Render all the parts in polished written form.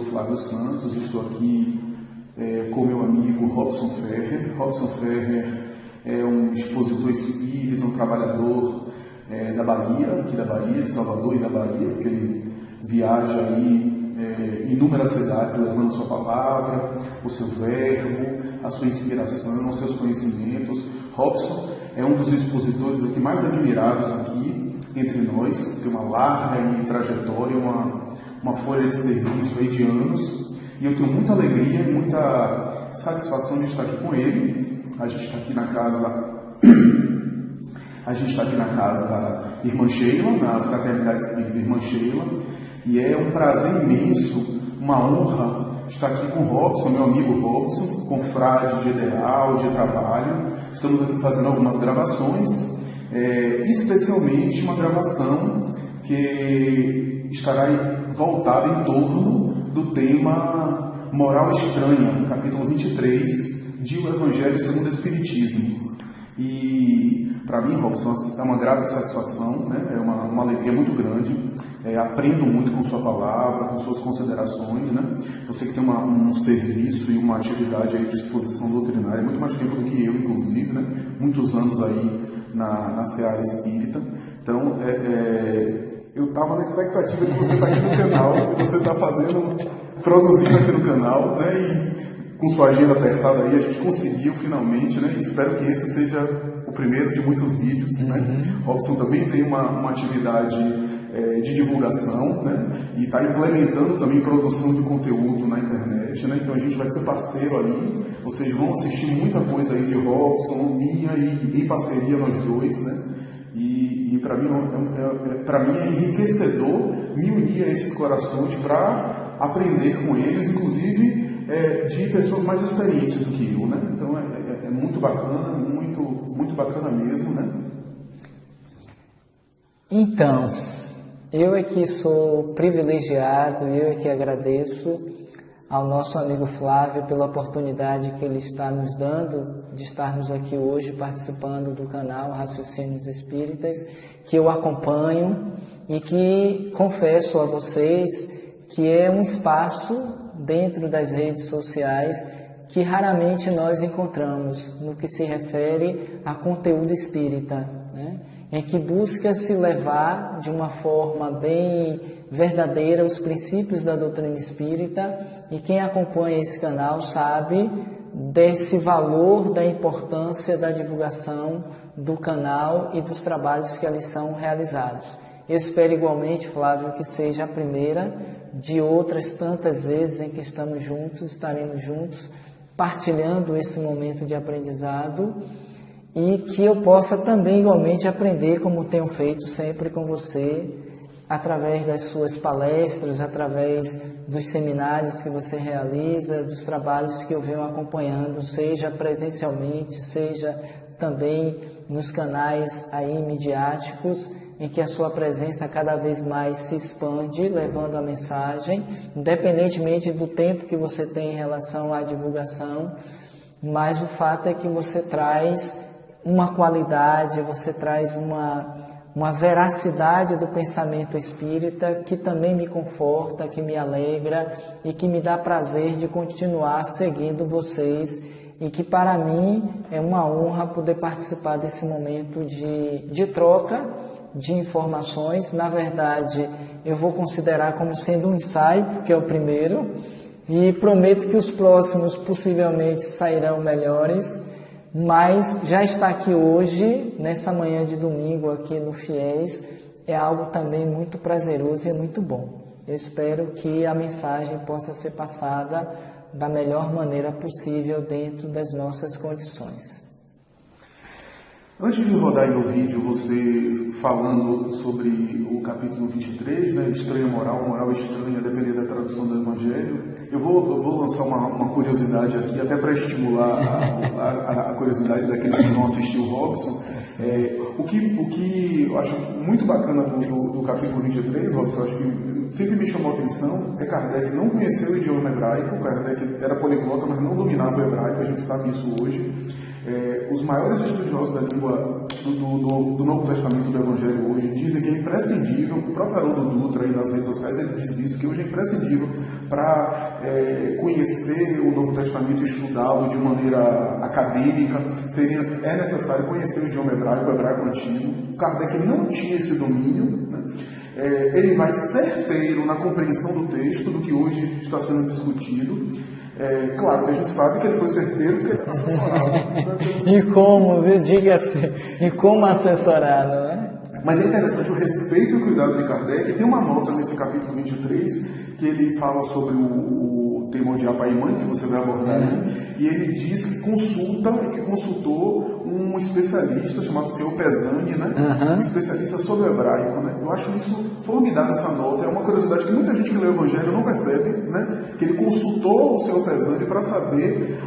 sou Flávio Santos, estou aqui com meu amigo Robson Ferrer. Robson Ferrer é um expositor espírita, um trabalhador da Bahia, aqui da Bahia, de Salvador e da Bahia, porque ele viaja aí inúmeras cidades levando a sua palavra, o seu verbo, a sua inspiração, os seus conhecimentos. Robson é um dos expositores aqui mais admirados aqui entre nós, tem uma larga trajetória, uma folha de serviço aí de anos, e eu tenho muita alegria, muita satisfação de estar aqui com ele. A gente está aqui na casa Irmã Sheila, na Fraternidade Espírita Irmã Sheila, e é um prazer imenso, uma honra estar aqui com o Robson, meu amigo Robson, confrade de ideal, de trabalho. Estamos aqui fazendo algumas gravações, especialmente uma gravação que estará voltada em torno do tema Moral Estranha, capítulo 23, de O Evangelho segundo o Espiritismo. E para mim, Robson, é uma grave satisfação, né? É uma alegria muito grande. Aprendo muito com sua palavra, com suas considerações, né? Você que tem um serviço e uma atividade aí de exposição doutrinária, muito mais tempo do que eu, inclusive, né? Muitos anos aí na seara espírita. Então, eu estava na expectativa de você estar aqui no canal, que você está produzindo aqui no canal, né? E com sua agenda apertada aí, a gente conseguiu finalmente, né? Espero que esse seja o primeiro de muitos vídeos, né? Robson também tem uma atividade de divulgação, né? E está implementando também produção de conteúdo na internet, né? Então a gente vai ser parceiro aí, vocês vão assistir muita coisa aí de Robson, minha e em parceria nós dois, né? E para mim é enriquecedor me unir a esses corações para aprender com eles, inclusive de pessoas mais experientes do que eu, né? Então é muito bacana, muito bacana mesmo, né? Então, eu é que sou privilegiado, eu é que agradeço ao nosso amigo Flávio pela oportunidade que ele está nos dando de estarmos aqui hoje participando do canal Raciocínios Espíritas, que eu acompanho e que confesso a vocês que é um espaço dentro das redes sociais que raramente nós encontramos no que se refere a conteúdo espírita, né? Em que busca se levar de uma forma bem verdadeira os princípios da doutrina espírita, e quem acompanha esse canal sabe desse valor, da importância da divulgação do canal e dos trabalhos que ali são realizados. Eu espero igualmente, Flávio, que seja a primeira de outras tantas vezes em que estamos juntos, estaremos juntos, partilhando esse momento de aprendizado, e que eu possa também igualmente aprender, como tenho feito sempre com você, através das suas palestras, através dos seminários que você realiza, dos trabalhos que eu venho acompanhando, seja presencialmente, seja também nos canais aí midiáticos, em que a sua presença cada vez mais se expande, levando a mensagem, independentemente do tempo que você tem em relação à divulgação, mas o fato é que você traz uma qualidade, você traz uma veracidade do pensamento espírita que também me conforta, que me alegra e que me dá prazer de continuar seguindo vocês, e que para mim é uma honra poder participar desse momento de troca de informações. Na verdade, eu vou considerar como sendo um ensaio, porque é o primeiro, e prometo que os próximos possivelmente sairão melhores, mas já estar aqui hoje, nessa manhã de domingo aqui no FIES, é algo também muito prazeroso e muito bom. Eu espero que a mensagem possa ser passada da melhor maneira possível dentro das nossas condições. Antes de rodar aí no vídeo, você falando sobre o capítulo 23, né, estranha moral estranha, dependendo da tradução do Evangelho, eu vou lançar uma curiosidade aqui, até para estimular a curiosidade daqueles que vão assistir o Robson. O que eu acho muito bacana do capítulo 23, Robson, acho que sempre me chamou a atenção, Kardec não conheceu o idioma hebraico. Kardec era poliglota, mas não dominava o hebraico, a gente sabe isso hoje. Os maiores estudiosos da língua do Novo Testamento, do Evangelho hoje, dizem que é imprescindível, o próprio Haroldo Dutra aí nas redes sociais, ele diz isso, que hoje é imprescindível para conhecer o Novo Testamento e estudá-lo de maneira acadêmica, é necessário conhecer o idioma hebraico, o hebraico antigo. O Kardec não tinha esse domínio, né? Ele vai certeiro na compreensão do texto, do que hoje está sendo discutido. Claro que a gente sabe que ele foi certeiro porque ele está assessorado. E como, viu? Diga-se, e como assessorado, né? Mas é interessante o respeito e o cuidado de Kardec. Tem uma nota nesse capítulo 23 que ele fala sobre o tema de pai e mãe, que você vai abordar aí, e ele diz que consultou um especialista chamado Seu Pesani, né? Um especialista sobre o hebraico, né? Eu acho isso formidável, essa nota. É uma curiosidade que muita gente que lê o Evangelho não percebe, né? Que ele consultou o Seu Pesani para saber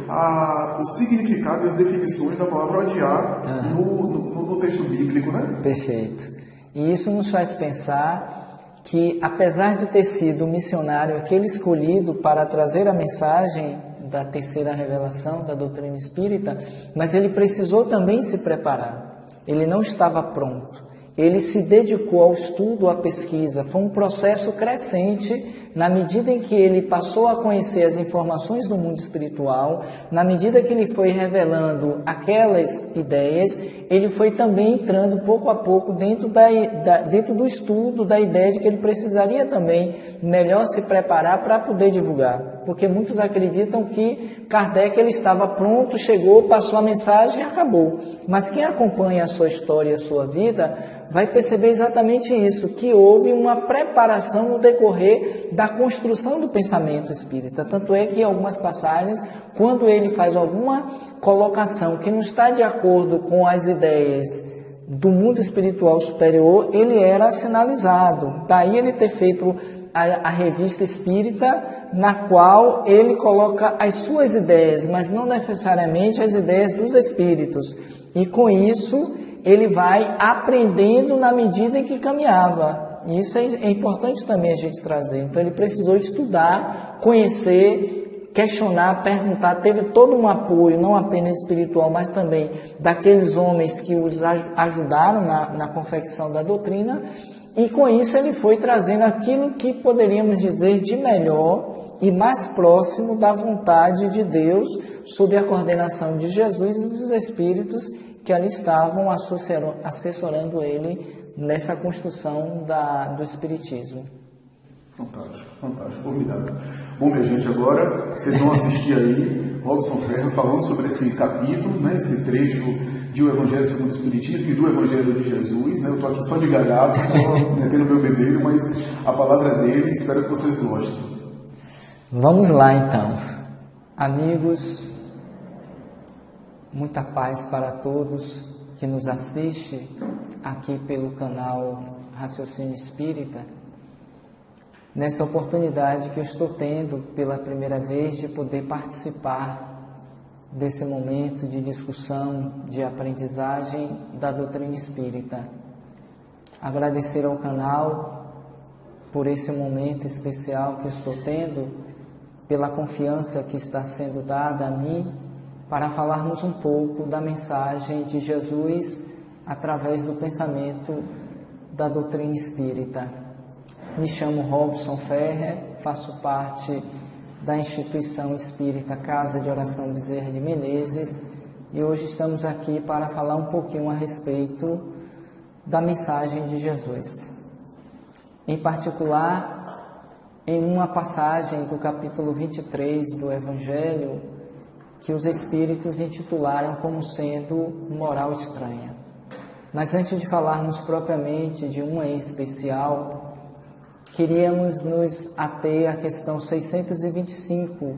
o significado e as definições da palavra odiar no texto bíblico, né? Perfeito. E isso nos faz pensar que, apesar de ter sido o missionário aquele escolhido para trazer a mensagem da terceira revelação da doutrina espírita, mas ele precisou também se preparar. Ele não estava pronto. Ele se dedicou ao estudo, à pesquisa. Foi um processo crescente na medida em que ele passou a conhecer as informações do mundo espiritual, na medida que ele foi revelando aquelas ideias, ele foi também entrando pouco a pouco dentro do estudo da ideia de que ele precisaria também melhor se preparar para poder divulgar. Porque muitos acreditam que Kardec ele estava pronto, chegou, passou a mensagem e acabou. Mas quem acompanha a sua história e a sua vida vai perceber exatamente isso, que houve uma preparação no decorrer da construção do pensamento espírita. Tanto é que em algumas passagens, quando ele faz alguma colocação que não está de acordo com as ideias do mundo espiritual superior, ele era sinalizado. Daí ele ter feito a revista espírita, na qual ele coloca as suas ideias, mas não necessariamente as ideias dos espíritos. E com isso ele vai aprendendo na medida em que caminhava. E isso é importante também a gente trazer. Então ele precisou estudar, conhecer, questionar, perguntar, teve todo um apoio, não apenas espiritual, mas também daqueles homens que os ajudaram na confecção da doutrina, e com isso ele foi trazendo aquilo que poderíamos dizer de melhor e mais próximo da vontade de Deus, sob a coordenação de Jesus e dos Espíritos que ali estavam assessorando ele nessa construção do Espiritismo. Fantástico, fantástico, formidável. Bom, minha gente, agora vocês vão assistir aí Robson Ferro falando sobre esse capítulo, né, esse trecho de O Evangelho segundo o Espiritismo e do Evangelho de Jesus. Né? Eu estou aqui só de galhado, só metendo meu bebeiro, mas a palavra é dele, espero que vocês gostem. Vamos lá então. Amigos, muita paz para todos que nos assistem aqui pelo canal Raciocínio Espírita. Nessa oportunidade que eu estou tendo pela primeira vez de poder participar desse momento de discussão, de aprendizagem da doutrina espírita. Agradecer ao canal por esse momento especial que estou tendo, pela confiança que está sendo dada a mim, para falarmos um pouco da mensagem de Jesus através do pensamento da doutrina espírita. Me chamo Robson Ferrer, faço parte da instituição espírita Casa de Oração Bezerra de Menezes e hoje estamos aqui para falar um pouquinho a respeito da mensagem de Jesus. Em particular, em uma passagem do capítulo 23 do Evangelho, que os Espíritos intitularam como sendo moral estranha. Mas antes de falarmos propriamente de uma em especial, queríamos nos ater à questão 625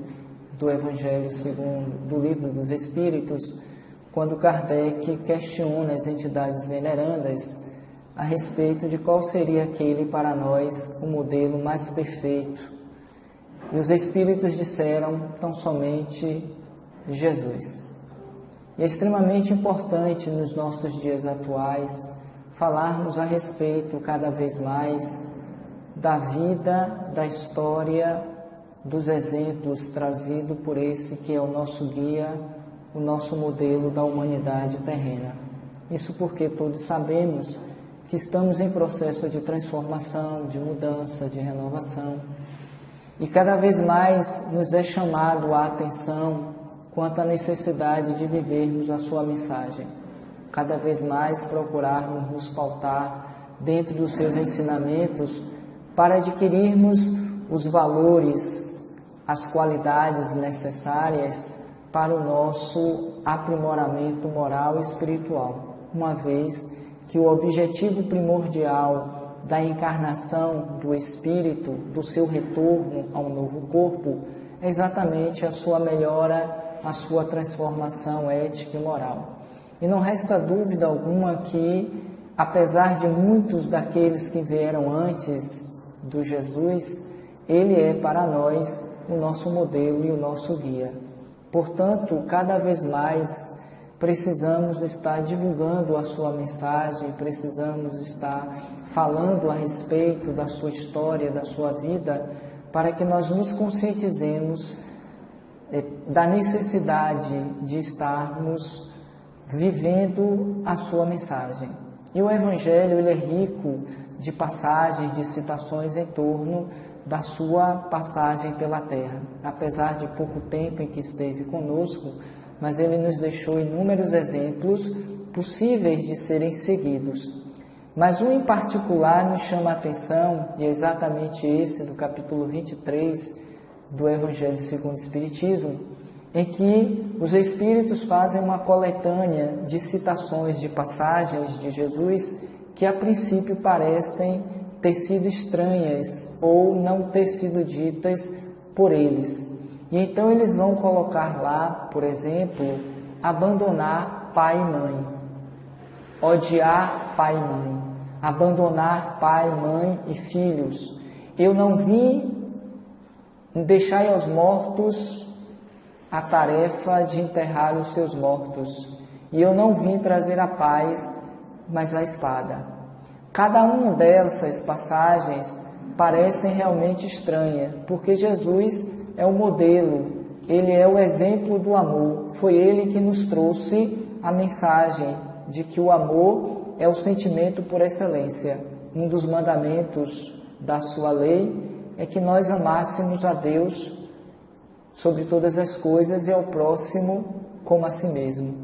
do Evangelho do Livro dos Espíritos, quando Kardec questiona as entidades venerandas a respeito de qual seria aquele para nós o modelo mais perfeito. E os Espíritos disseram tão somente Jesus. E é extremamente importante nos nossos dias atuais falarmos a respeito cada vez mais da vida, da história, dos exemplos trazidos por esse que é o nosso guia, o nosso modelo da humanidade terrena. Isso porque todos sabemos que estamos em processo de transformação, de mudança, de renovação. E cada vez mais nos é chamado a atenção quanto à necessidade de vivermos a sua mensagem. Cada vez mais procurarmos nos pautar dentro dos seus ensinamentos para adquirirmos os valores, as qualidades necessárias para o nosso aprimoramento moral e espiritual, uma vez que o objetivo primordial da encarnação do Espírito, do seu retorno a um novo corpo, é exatamente a sua melhora, a sua transformação ética e moral. E não resta dúvida alguma que, apesar de muitos daqueles que vieram antes do Jesus, ele é para nós o nosso modelo e o nosso guia. Portanto, cada vez mais precisamos estar divulgando a sua mensagem, precisamos estar falando a respeito da sua história, da sua vida, para que nós nos conscientizemos da necessidade de estarmos vivendo a sua mensagem. E o Evangelho ele é rico de passagens, de citações em torno da sua passagem pela terra. Apesar de pouco tempo em que esteve conosco, mas ele nos deixou inúmeros exemplos possíveis de serem seguidos. Mas um em particular nos chama a atenção, e é exatamente esse do capítulo 23 do Evangelho segundo o Espiritismo, em que os Espíritos fazem uma coletânea de citações de passagens de Jesus que a princípio parecem ter sido estranhas ou não ter sido ditas por eles. E então eles vão colocar lá, por exemplo, abandonar pai e mãe, odiar pai e mãe, abandonar pai, mãe e filhos. Eu não vim deixar aos mortos a tarefa de enterrar os seus mortos, e eu não vim trazer a paz, mas a espada. Cada uma dessas passagens parecem realmente estranhas, porque Jesus é o modelo, ele é o exemplo do amor. Foi ele que nos trouxe a mensagem de que o amor é o sentimento por excelência. Um dos mandamentos da sua lei é que nós amássemos a Deus sobre todas as coisas e ao próximo como a si mesmo.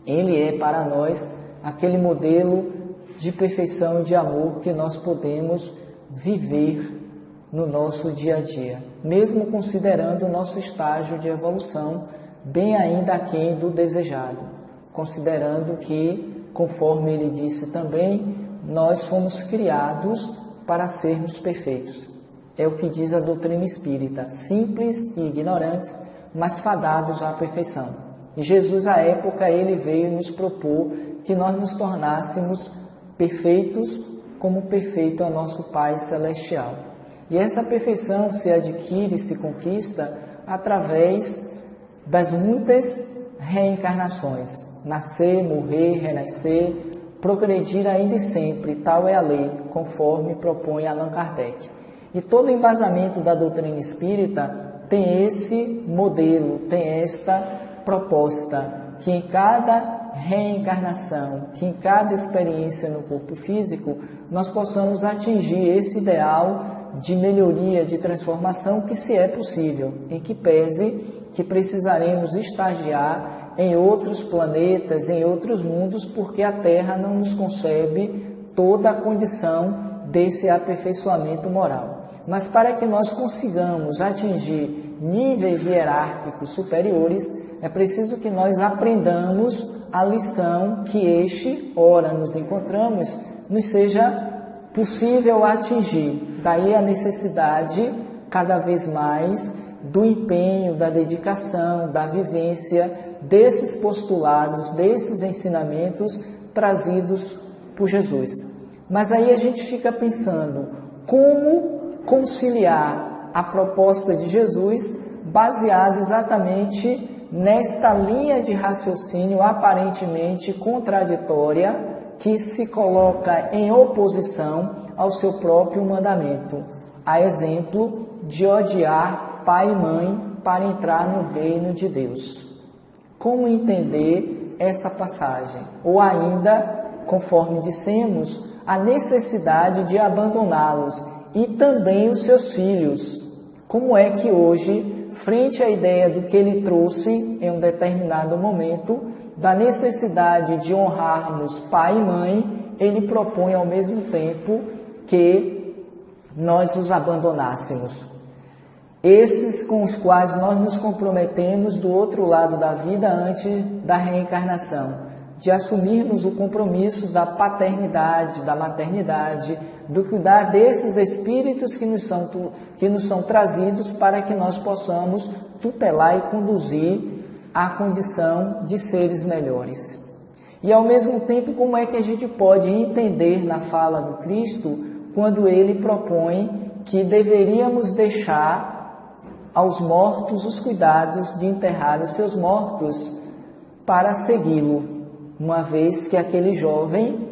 Ele é para nós aquele modelo de perfeição e de amor que nós podemos viver no nosso dia a dia, mesmo considerando o nosso estágio de evolução bem ainda aquém do desejado, considerando que, conforme ele disse também, nós fomos criados para sermos perfeitos. É o que diz a doutrina espírita, simples e ignorantes, mas fadados à perfeição. E Jesus, à época, ele veio nos propor que nós nos tornássemos perfeitos como perfeito é o nosso Pai Celestial. E essa perfeição se adquire, se conquista através das muitas reencarnações. Nascer, morrer, renascer, progredir ainda e sempre, tal é a lei, conforme propõe Allan Kardec. E todo o embasamento da doutrina espírita tem esse modelo, tem esta proposta, que em cada reencarnação, que em cada experiência no corpo físico, nós possamos atingir esse ideal de melhoria, de transformação, que se é possível, em que pese que precisaremos estagiar em outros planetas, em outros mundos, porque a Terra não nos concebe toda a condição desse aperfeiçoamento moral. Mas para que nós consigamos atingir níveis hierárquicos superiores, é preciso que nós aprendamos a lição que ora nos encontramos, nos seja possível atingir. Daí a necessidade, cada vez mais, do empenho, da dedicação, da vivência desses postulados, desses ensinamentos trazidos por Jesus. Mas aí a gente fica pensando, como conciliar a proposta de Jesus baseado exatamente nesta linha de raciocínio aparentemente contraditória que se coloca em oposição ao seu próprio mandamento, a exemplo de odiar pai e mãe para entrar no reino de Deus. Como entender essa passagem? Ou ainda, conforme dissemos, a necessidade de abandoná-los e também os seus filhos. Como é que hoje, frente à ideia do que ele trouxe em um determinado momento, da necessidade de honrarmos pai e mãe, ele propõe ao mesmo tempo que nós os abandonássemos. Esses com os quais nós nos comprometemos do outro lado da vida antes da reencarnação, de assumirmos o compromisso da paternidade, da maternidade, do cuidar desses espíritos que nos são trazidos para que nós possamos tutelar e conduzir à condição de seres melhores. E ao mesmo tempo, como é que a gente pode entender na fala do Cristo quando ele propõe que deveríamos deixar aos mortos os cuidados de enterrar os seus mortos para segui-lo, uma vez que aquele jovem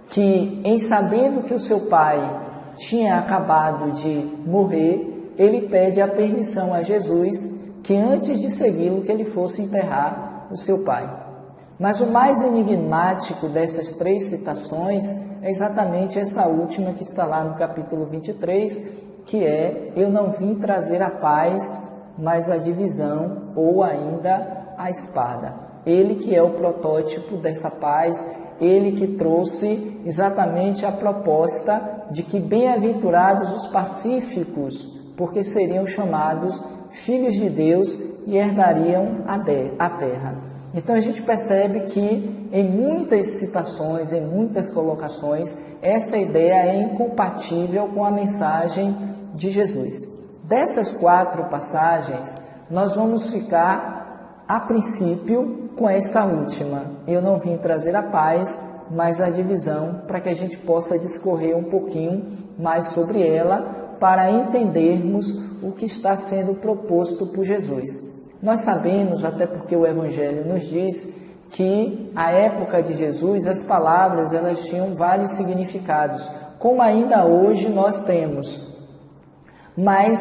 que, em sabendo que o seu pai tinha acabado de morrer, ele pede a permissão a Jesus que antes de segui-lo que ele fosse enterrar o seu pai. Mas o mais enigmático dessas três citações é exatamente essa última que está lá no capítulo 23, que é: eu não vim trazer a paz, mas a divisão, ou ainda a espada. Ele que é o protótipo dessa paz, ele que trouxe exatamente a proposta de que bem-aventurados os pacíficos, porque seriam chamados filhos de Deus e herdariam a terra. Então a gente percebe que em muitas citações, em muitas colocações, essa ideia é incompatível com a mensagem de Jesus. Dessas 4 passagens, nós vamos ficar, a princípio, com esta última. Eu não vim trazer a paz, mas a divisão, para que a gente possa discorrer um pouquinho mais sobre ela, para entendermos o que está sendo proposto por Jesus. Nós sabemos, até porque o Evangelho nos diz, que à época de Jesus as palavras elas tinham vários significados, como ainda hoje nós temos. Mas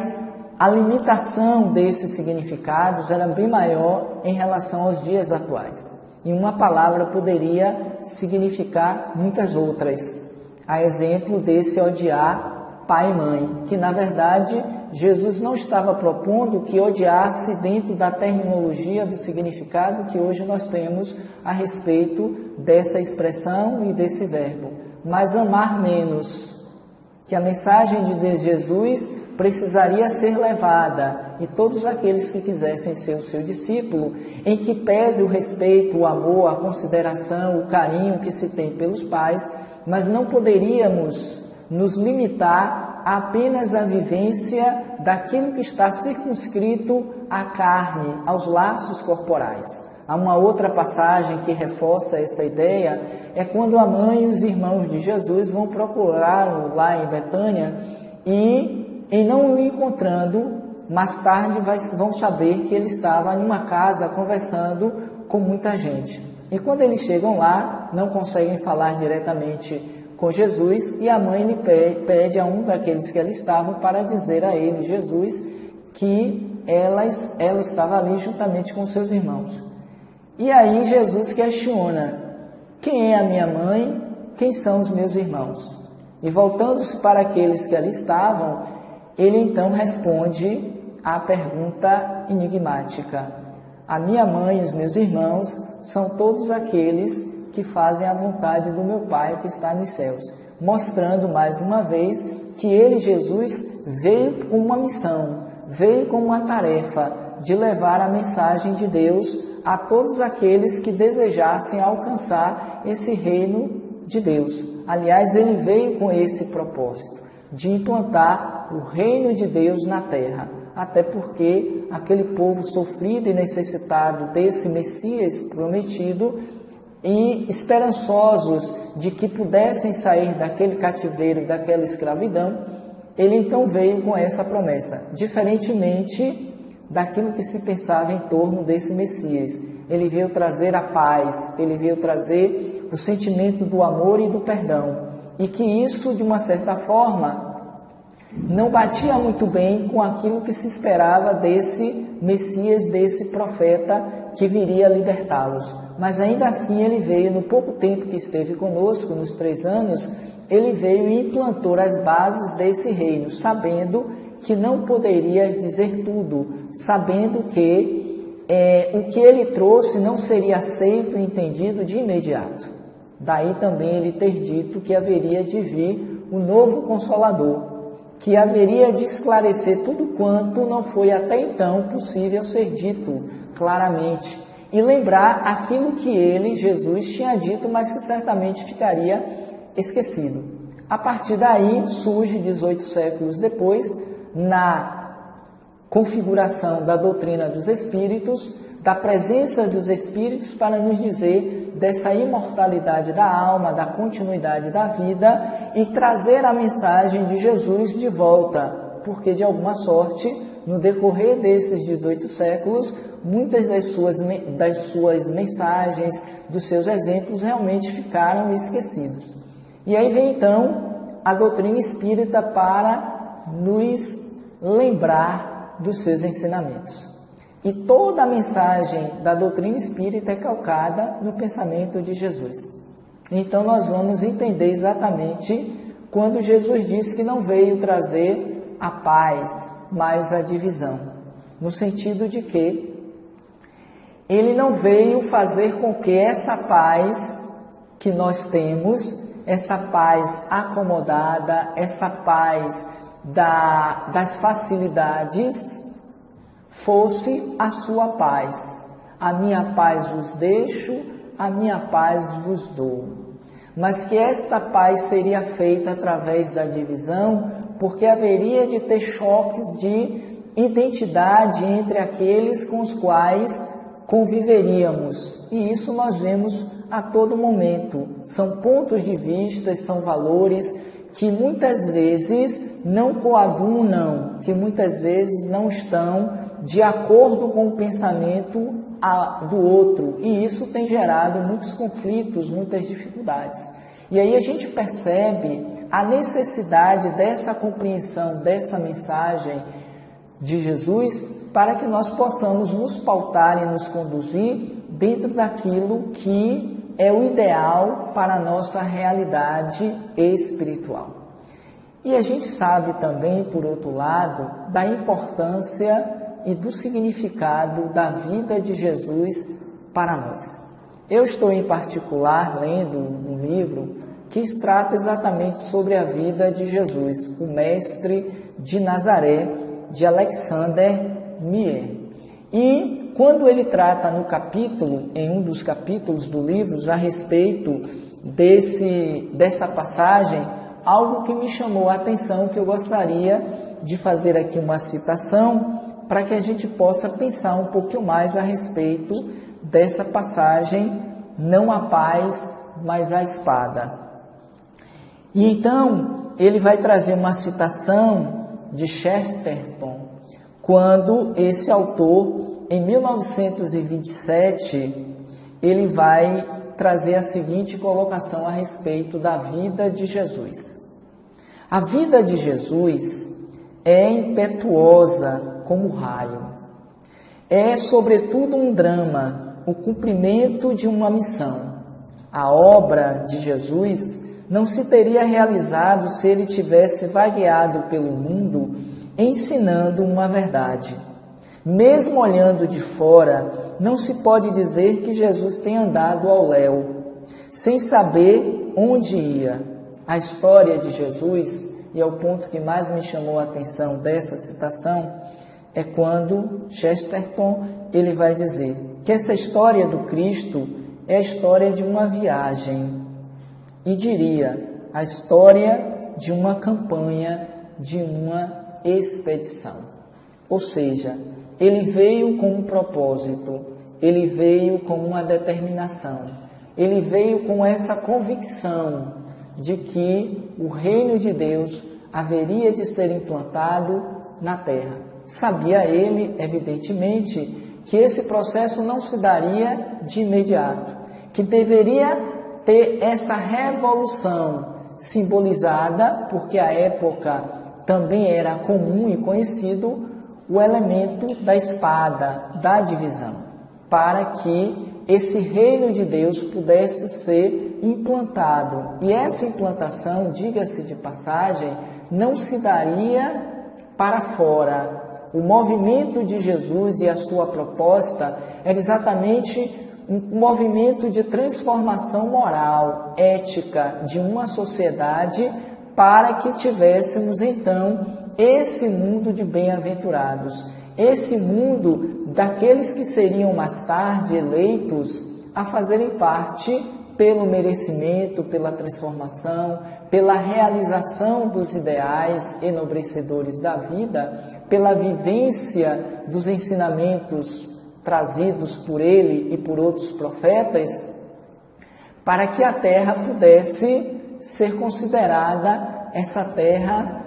a limitação desses significados era bem maior em relação aos dias atuais. E uma palavra poderia significar muitas outras. A exemplo desse odiar pai e mãe, que na verdade Jesus não estava propondo que odiasse dentro da terminologia do significado que hoje nós temos a respeito dessa expressão e desse verbo, mas amar menos, que a mensagem de Jesus precisaria ser levada, e todos aqueles que quisessem ser o seu discípulo, em que pese o respeito, o amor, a consideração, o carinho que se tem pelos pais, mas não poderíamos nos limitar a apenas a vivência daquilo que está circunscrito à carne, aos laços corporais. Há uma outra passagem que reforça essa ideia, é quando a mãe e os irmãos de Jesus vão procurá-lo lá em Betânia e, em não o encontrando, mais tarde vão saber que ele estava em uma casa conversando com muita gente. E quando eles chegam lá, não conseguem falar diretamente com Jesus, e a mãe lhe pede a um daqueles que ali estavam para dizer a ele, Jesus, que ela estava ali juntamente com seus irmãos. E aí Jesus questiona: quem é a minha mãe? Quem são os meus irmãos? E voltando-se para aqueles que ali estavam, ele então responde à pergunta enigmática: a minha mãe e os meus irmãos são todos aqueles que fazem a vontade do meu Pai que está nos céus, mostrando mais uma vez que ele, Jesus, veio com uma missão, veio com uma tarefa de levar a mensagem de Deus a todos aqueles que desejassem alcançar esse reino de Deus. Aliás, ele veio com esse propósito, de implantar o reino de Deus na terra, até porque aquele povo sofrido e necessitado desse Messias prometido e esperançosos de que pudessem sair daquele cativeiro, daquela escravidão, ele então veio com essa promessa, diferentemente daquilo que se pensava em torno desse Messias. Ele veio trazer a paz, ele veio trazer o sentimento do amor e do perdão, e que isso, de uma certa forma, Não batia muito bem com aquilo que se esperava desse Messias, desse profeta que viria libertá-los. Mas ainda assim ele veio, no pouco tempo que esteve conosco, nos 3 anos, ele veio e implantou as bases desse reino, sabendo que não poderia dizer tudo, sabendo que o que ele trouxe não seria aceito e entendido de imediato. Daí também ele ter dito que haveria de vir o novo Consolador, que haveria de esclarecer tudo quanto não foi até então possível ser dito claramente, e lembrar aquilo que ele, Jesus, tinha dito, mas que certamente ficaria esquecido. A partir daí surge, 18 séculos depois, na configuração da doutrina dos Espíritos, da presença dos Espíritos para nos dizer dessa imortalidade da alma, da continuidade da vida e trazer a mensagem de Jesus de volta, porque de alguma sorte, no decorrer desses 18 séculos, muitas das suas mensagens, dos seus exemplos realmente ficaram esquecidos. E aí vem então a doutrina espírita para nos lembrar dos seus ensinamentos. E toda a mensagem da doutrina espírita é calcada no pensamento de Jesus. Então nós vamos entender exatamente quando Jesus disse que não veio trazer a paz, mas a divisão. No sentido de que ele não veio fazer com que essa paz que nós temos, essa paz acomodada, essa paz das facilidades, fosse a sua paz. A minha paz vos deixo, a minha paz vos dou. Mas que esta paz seria feita através da divisão, porque haveria de ter choques de identidade entre aqueles com os quais conviveríamos. E isso nós vemos a todo momento. São pontos de vista, são valores que muitas vezes não coadunam, que muitas vezes não estão de acordo com o pensamento do outro, e isso tem gerado muitos conflitos, muitas dificuldades. E aí a gente percebe a necessidade dessa compreensão, dessa mensagem de Jesus, para que nós possamos nos pautar e nos conduzir dentro daquilo que é o ideal para a nossa realidade espiritual. E a gente sabe também, por outro lado, da importância e do significado da vida de Jesus para nós. Eu estou, em particular, lendo um livro que trata exatamente sobre a vida de Jesus, o Mestre de Nazaré, de Alexander Mier. E quando ele trata no capítulo, em um dos capítulos do livro, a respeito dessa passagem, algo que me chamou a atenção, que eu gostaria de fazer aqui uma citação, para que a gente possa pensar um pouquinho mais a respeito dessa passagem, não a paz, mas a espada. E então, ele vai trazer uma citação de Chesterton, quando esse autor, em 1927, ele vai trazer a seguinte colocação a respeito da vida de Jesus. A vida de Jesus é impetuosa como o raio. É, sobretudo, um drama, o cumprimento de uma missão. A obra de Jesus não se teria realizado se ele tivesse vagueado pelo mundo ensinando uma verdade. Mesmo olhando de fora, não se pode dizer que Jesus tenha andado ao léu, sem saber onde ia. A história de Jesus, e é o ponto que mais me chamou a atenção dessa citação, é quando Chesterton ele vai dizer que essa história do Cristo é a história de uma viagem, e diria, a história de uma campanha, de uma expedição. Ou seja, ele veio com um propósito, ele veio com uma determinação, ele veio com essa convicção de que o reino de Deus haveria de ser implantado na terra. Sabia ele, evidentemente, que esse processo não se daria de imediato, que deveria ter essa revolução simbolizada, porque a época também era comum e conhecido o elemento da espada, da divisão, para que esse reino de Deus pudesse ser implantado. E essa implantação, diga-se de passagem, não se daria para fora. O movimento de Jesus e a sua proposta era exatamente um movimento de transformação moral, ética de uma sociedade, para que tivéssemos então esse mundo de bem-aventurados, esse mundo daqueles que seriam mais tarde eleitos a fazerem parte pelo merecimento, pela transformação, pela realização dos ideais enobrecedores da vida, pela vivência dos ensinamentos trazidos por ele e por outros profetas, para que a terra pudesse ser considerada essa terra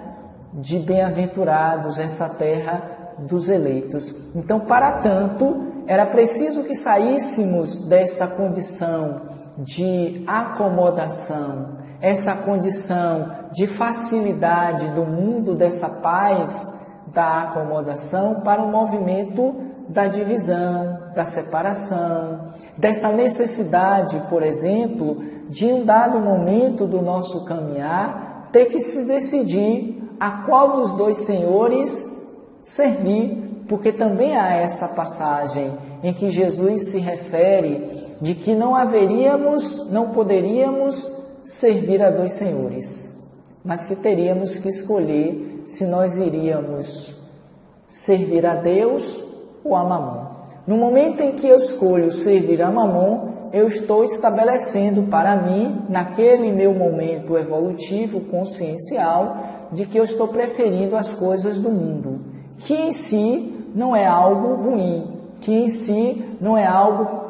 de bem-aventurados, essa terra dos eleitos. Então, para tanto, era preciso que saíssemos desta condição de acomodação, essa condição de facilidade do mundo, dessa paz da acomodação, para o movimento da divisão, da separação, dessa necessidade, por exemplo, de um dado momento do nosso caminhar, ter que se decidir a qual dos dois senhores servir, porque também há essa passagem em que Jesus se refere de que não poderíamos servir a dois senhores, mas que teríamos que escolher se nós iríamos servir a Deus ou a Mamon. No momento em que eu escolho servir a Mamon, eu estou estabelecendo para mim, naquele meu momento evolutivo, consciencial, de que eu estou preferindo as coisas do mundo, que em si não é algo ruim, que em si não é algo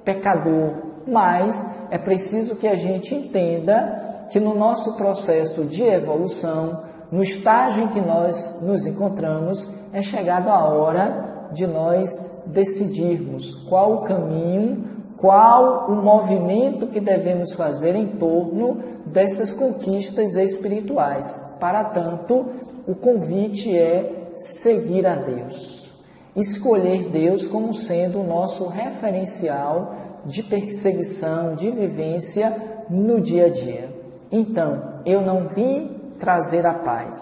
pecador, mas é preciso que a gente entenda que no nosso processo de evolução, no estágio em que nós nos encontramos, é chegado a hora de nós decidirmos qual o caminho, qual o movimento que devemos fazer em torno dessas conquistas espirituais. Para tanto, o convite é seguir a Deus, escolher Deus como sendo o nosso referencial de perseguição, de vivência no dia a dia. Então, eu não vim trazer a paz,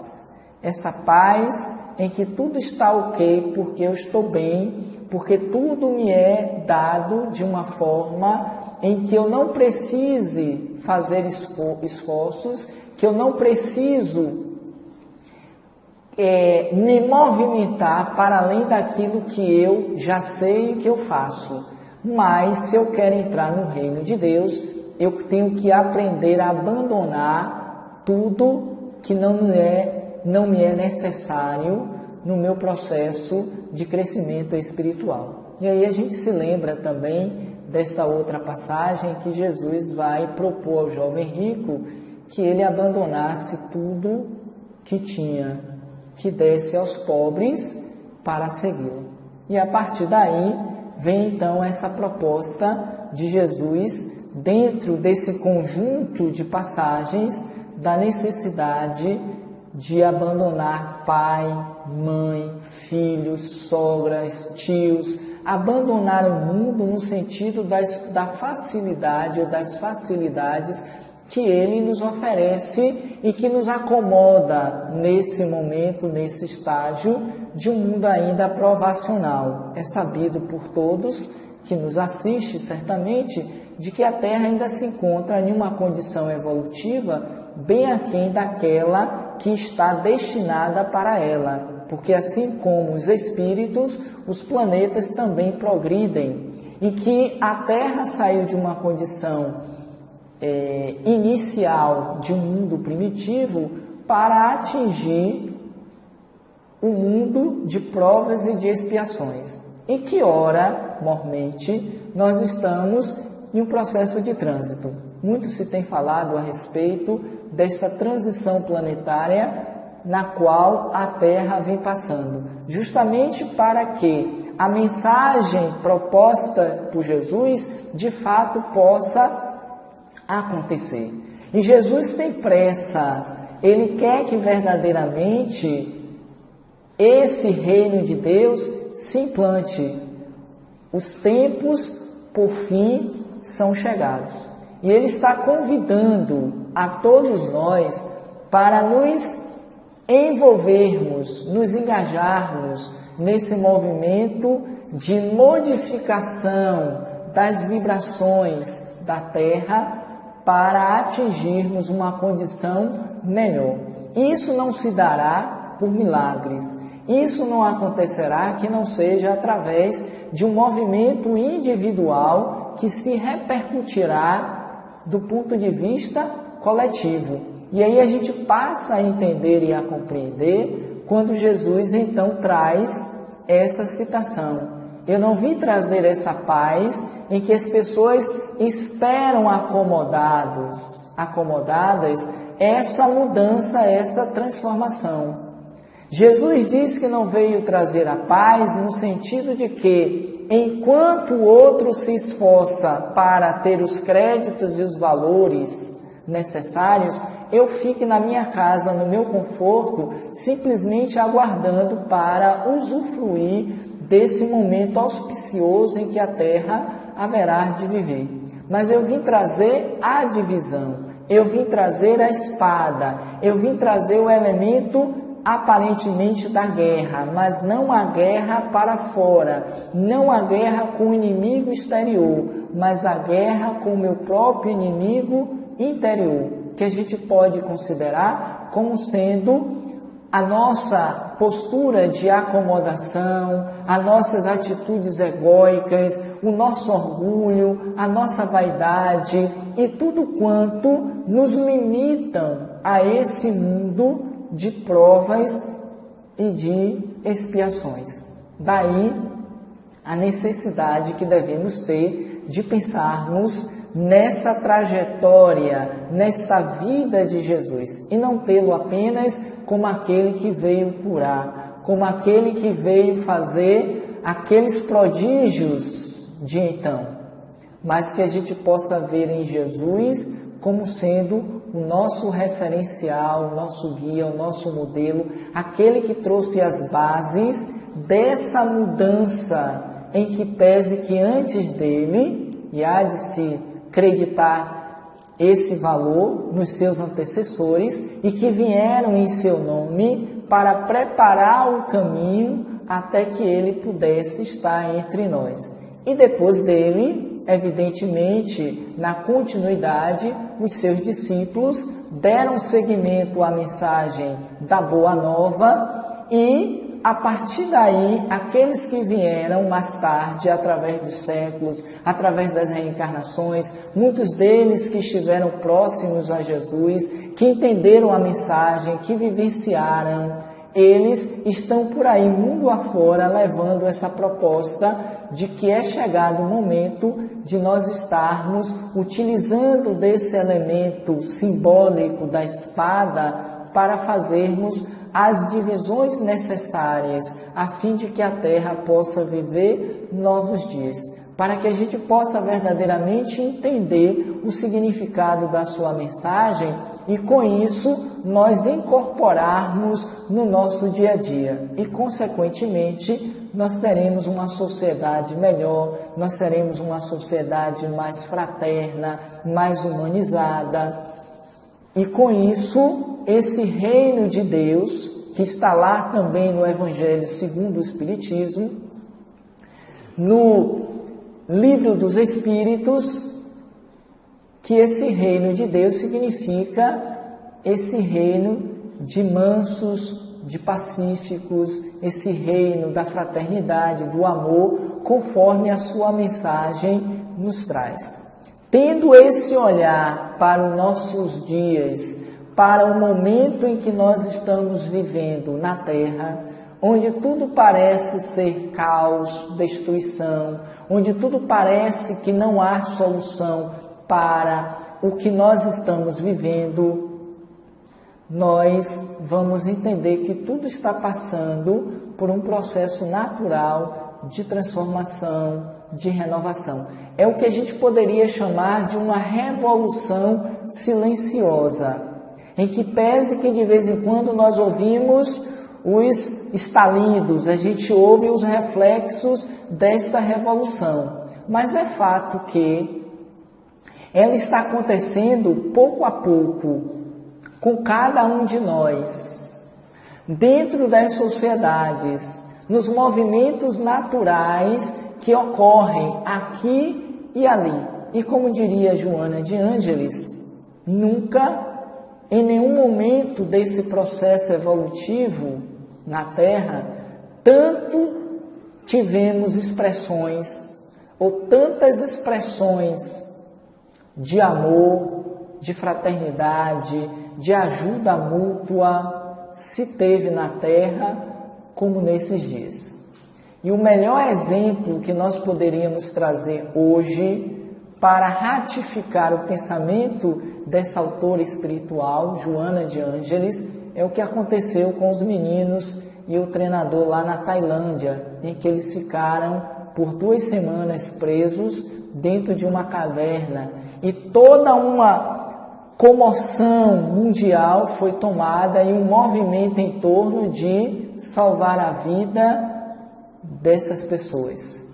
essa paz em que tudo está ok, porque eu estou bem, porque tudo me é dado de uma forma em que eu não precise fazer esforços, que eu não preciso me movimentar para além daquilo que eu já sei e que eu faço. Mas se eu quero entrar no reino de Deus, eu tenho que aprender a abandonar tudo que não me é necessário no meu processo de crescimento espiritual. E aí a gente se lembra também desta outra passagem que Jesus vai propor ao jovem rico que ele abandonasse tudo que tinha, que desse aos pobres para segui-lo. E a partir daí vem então essa proposta de Jesus dentro desse conjunto de passagens da necessidade de abandonar pai, mãe, filhos, sogras, tios, abandonar o mundo no sentido da facilidade, das facilidades que ele nos oferece e que nos acomoda nesse momento, nesse estágio de um mundo ainda provacional. É sabido por todos que nos assiste, certamente, de que a Terra ainda se encontra em uma condição evolutiva bem aquém daquela que está destinada para ela, porque assim como os espíritos, os planetas também progridem, e que a Terra saiu de uma condição inicial de um mundo primitivo para atingir o mundo de provas e de expiações. Em que hora, mormente, nós estamos em um processo de trânsito. Muito se tem falado a respeito desta transição planetária na qual a Terra vem passando, justamente para que a mensagem proposta por Jesus, de fato, possa acontecer. E Jesus tem pressa Ele quer que verdadeiramente esse reino de Deus se implante. Os tempos, por fim, são chegados. E Ele está convidando a todos nós para nos envolvermos, nos engajarmos nesse movimento de modificação das vibrações da Terra para atingirmos uma condição melhor. Isso não se dará por milagres. Isso não acontecerá que não seja através de um movimento individual que se repercutirá do ponto de vista coletivo. E aí a gente passa a entender e a compreender quando Jesus então traz essa citação. Eu não vim trazer essa paz em que as pessoas esperam acomodadas essa mudança, essa transformação. Jesus disse que não veio trazer a paz no sentido de que, enquanto o outro se esforça para ter os créditos e os valores necessários, eu fique na minha casa, no meu conforto, simplesmente aguardando para usufruir desse momento auspicioso em que a Terra haverá de viver. Mas eu vim trazer a divisão, eu vim trazer a espada, eu vim trazer o elemento aparentemente da guerra, mas não a guerra para fora, não a guerra com o inimigo exterior, mas a guerra com o meu próprio inimigo interior, que a gente pode considerar como sendo a nossa postura de acomodação, as nossas atitudes egóicas, o nosso orgulho, a nossa vaidade e tudo quanto nos limitam a esse mundo de provas e de expiações. Daí a necessidade que devemos ter de pensarmos nessa trajetória, nesta vida de Jesus, e não tê-lo apenas como aquele que veio curar, como aquele que veio fazer aqueles prodígios de então, mas que a gente possa ver em Jesus como sendo o nosso referencial, o nosso guia, o nosso modelo, aquele que trouxe as bases dessa mudança em que pese que antes dele, e há de se acreditar esse valor nos seus antecessores e que vieram em seu nome para preparar o caminho até que ele pudesse estar entre nós. E depois dele, evidentemente, na continuidade, os seus discípulos deram seguimento à mensagem da Boa Nova e, a partir daí, aqueles que vieram mais tarde, através dos séculos, através das reencarnações, muitos deles que estiveram próximos a Jesus, que entenderam a mensagem, que vivenciaram, eles estão por aí, mundo afora, levando essa proposta de que é chegado o momento de nós estarmos utilizando desse elemento simbólico da espada para fazermos as divisões necessárias a fim de que a Terra possa viver novos dias, para que a gente possa verdadeiramente entender o significado da sua mensagem e, com isso, nós incorporarmos no nosso dia a dia. E, consequentemente, nós teremos uma sociedade melhor, nós teremos uma sociedade mais fraterna, mais humanizada. E, com isso, esse reino de Deus, que está lá também no Evangelho segundo o Espiritismo, no Livro dos Espíritos, que esse reino de Deus significa esse reino de mansos, de pacíficos, esse reino da fraternidade, do amor, conforme a sua mensagem nos traz. Tendo esse olhar para os nossos dias, para o momento em que nós estamos vivendo na Terra, onde tudo parece ser caos, destruição, onde tudo parece que não há solução para o que nós estamos vivendo, nós vamos entender que tudo está passando por um processo natural de transformação, de renovação. É o que a gente poderia chamar de uma revolução silenciosa. em que pese que de vez em quando nós ouvimos os estalidos, a gente ouve os reflexos desta revolução. Mas é fato que ela está acontecendo pouco a pouco com cada um de nós, dentro das sociedades, nos movimentos naturais que ocorrem aqui e ali. E como diria Joana de Ângeles, nunca, em nenhum momento desse processo evolutivo na Terra, tanto tivemos expressões, ou tantas expressões de amor, de fraternidade, de ajuda mútua, se teve na Terra como nesses dias. E o melhor exemplo que nós poderíamos trazer hoje para ratificar o pensamento dessa autora espiritual, Joana de Ângeles, é o que aconteceu com os meninos e o treinador lá na Tailândia, em que eles ficaram por 2 semanas presos dentro de uma caverna. E toda uma comoção mundial foi tomada e um movimento em torno de salvar a vida dessas pessoas.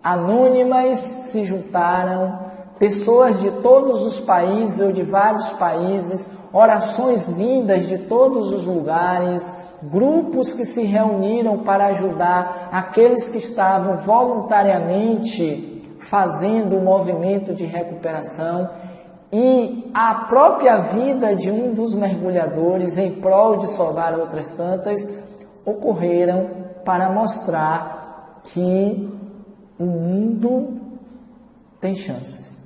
Anônimas se juntaram, pessoas de todos os países ou de vários países, orações vindas de todos os lugares, grupos que se reuniram para ajudar aqueles que estavam voluntariamente fazendo o movimento de recuperação, e a própria vida de um dos mergulhadores em prol de salvar outras tantas ocorreram para mostrar que o mundo tem chance,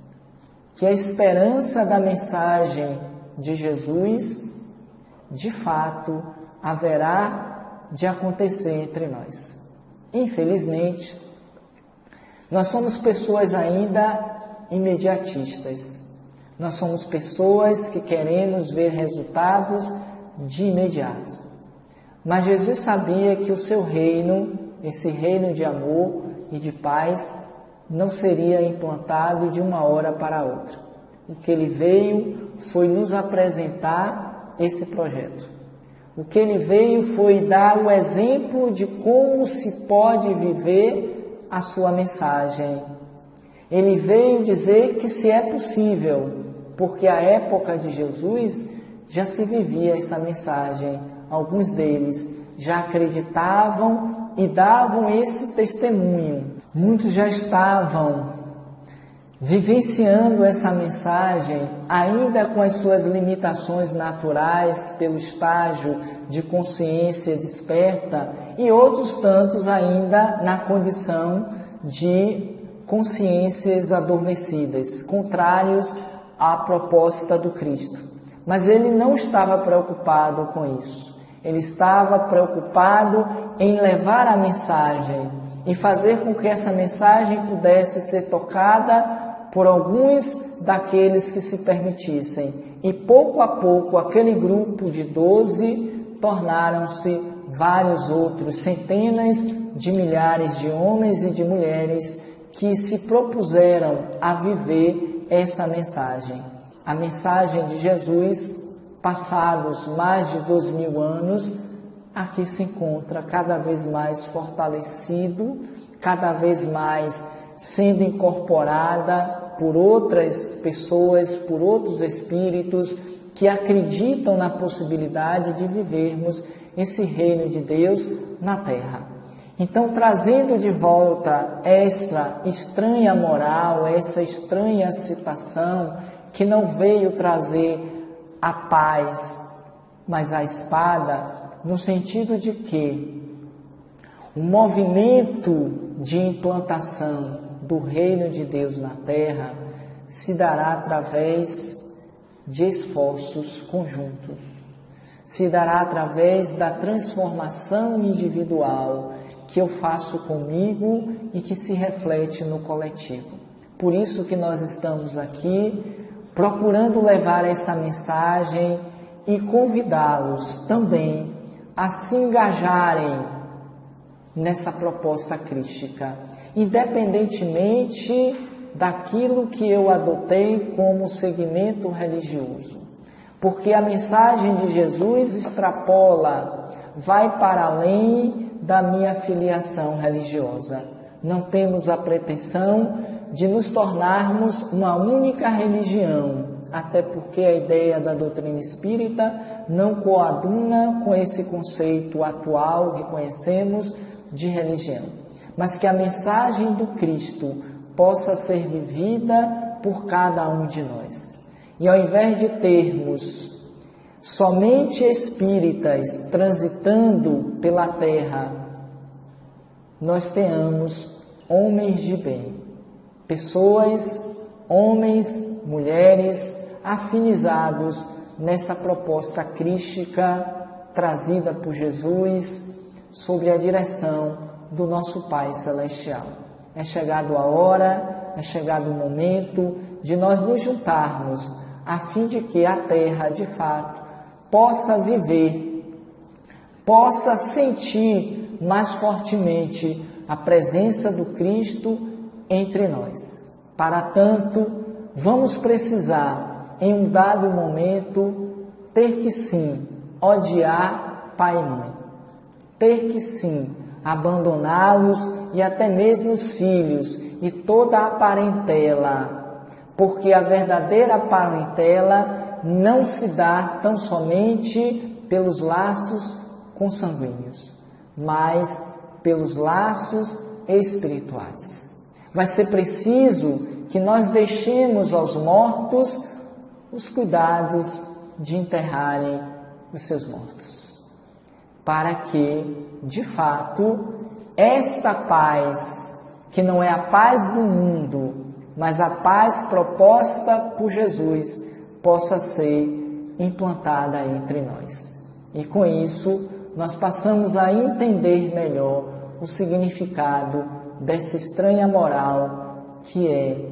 que a esperança da mensagem de Jesus, de fato, haverá de acontecer entre nós. Infelizmente, nós somos pessoas ainda imediatistas. Nós somos pessoas que queremos ver resultados de imediato. Mas Jesus sabia que o seu reino, esse reino de amor e de paz, não seria implantado de uma hora para outra. O que ele veio foi nos apresentar esse projeto. O que ele veio foi dar o exemplo de como se pode viver a sua mensagem. Ele veio dizer que se é possível, porque a época de Jesus já se vivia essa mensagem. Alguns deles já acreditavam e davam esse testemunho. Muitos já estavam vivenciando essa mensagem, ainda com as suas limitações naturais, pelo estágio de consciência desperta, e outros tantos ainda na condição de consciências adormecidas, contrários à proposta do Cristo. Mas ele não estava preocupado com isso. Ele estava preocupado em levar a mensagem e fazer com que essa mensagem pudesse ser tocada por alguns daqueles que se permitissem. E pouco a pouco, aquele grupo de 12 tornaram-se vários outros, centenas de milhares de homens e de mulheres que se propuseram a viver essa mensagem. A mensagem de Jesus, passados mais de 2000 anos, aqui se encontra cada vez mais fortalecido, cada vez mais sendo incorporada por outras pessoas, por outros espíritos que acreditam na possibilidade de vivermos esse reino de Deus na Terra. Então, trazendo de volta esta estranha moral, essa estranha citação que não veio trazer a paz, mas a espada, no sentido de que o movimento de implantação do reino de Deus na Terra se dará através de esforços conjuntos, se dará através da transformação individual que eu faço comigo e que se reflete no coletivo. Por isso que nós estamos aqui procurando levar essa mensagem e convidá-los também a se engajarem nessa proposta crística, independentemente daquilo que eu adotei como segmento religioso. porque a mensagem de Jesus extrapola, vai para além da minha filiação religiosa. Não temos a pretensão de nos tornarmos uma única religião, até porque a ideia da doutrina espírita não coaduna com esse conceito atual que conhecemos de religião, mas que a mensagem do Cristo possa ser vivida por cada um de nós. E ao invés de termos somente espíritas transitando pela terra, nós tenhamos homens de bem, pessoas, homens, mulheres, afinizados nessa proposta crística trazida por Jesus sob a direção do nosso Pai Celestial. É chegado a hora, é chegado o momento de nós nos juntarmos a fim de que a terra, de fato, possa viver, possa sentir mais fortemente a presença do Cristo entre nós. Para tanto, vamos precisar, em um dado momento, ter que sim odiar pai e mãe, ter que sim abandoná-los e até mesmo os filhos e toda a parentela, porque a verdadeira parentela não se dá tão somente pelos laços consanguíneos, mas pelos laços espirituais. Vai ser preciso que nós deixemos aos mortos os cuidados de enterrarem os seus mortos, para que, de fato, esta paz, que não é a paz do mundo, mas a paz proposta por Jesus, possa ser implantada entre nós. E com isso, nós passamos a entender melhor o significado dessa estranha moral que é: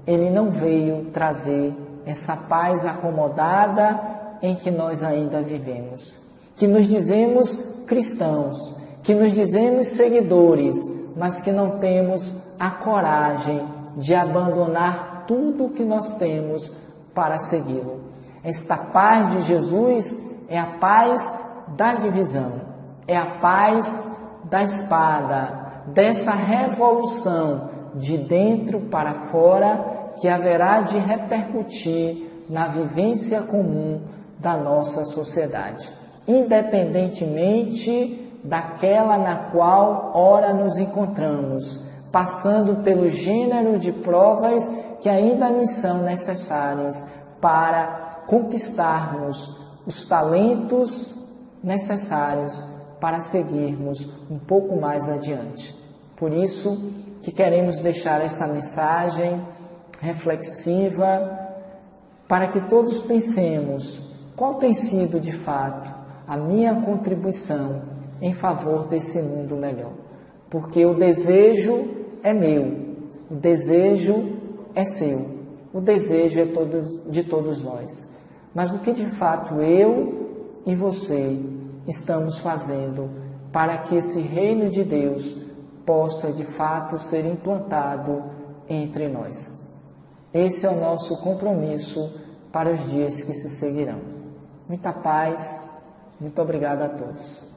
ele não veio trazer essa paz acomodada em que nós ainda vivemos, que nos dizemos cristãos, que nos dizemos seguidores, mas que não temos a coragem de abandonar tudo o que nós temos para segui-lo. Esta paz de Jesus é a paz da divisão, é a paz da espada, dessa revolução de dentro para fora que haverá de repercutir na vivência comum da nossa sociedade, independentemente daquela na qual ora nos encontramos, passando pelo gênero de provas que ainda nos são necessárias para conquistarmos os talentos necessários para seguirmos um pouco mais adiante. Por isso que queremos deixar essa mensagem reflexiva para que todos pensemos qual tem sido de fato a minha contribuição em favor desse mundo melhor. Porque o desejo é meu, o desejo é seu, o desejo é de todos nós. Mas o que de fato eu e você estamos fazendo para que esse reino de Deus possa de fato ser implantado entre nós? Esse é o nosso compromisso para os dias que se seguirão. Muita paz, muito obrigado a todos.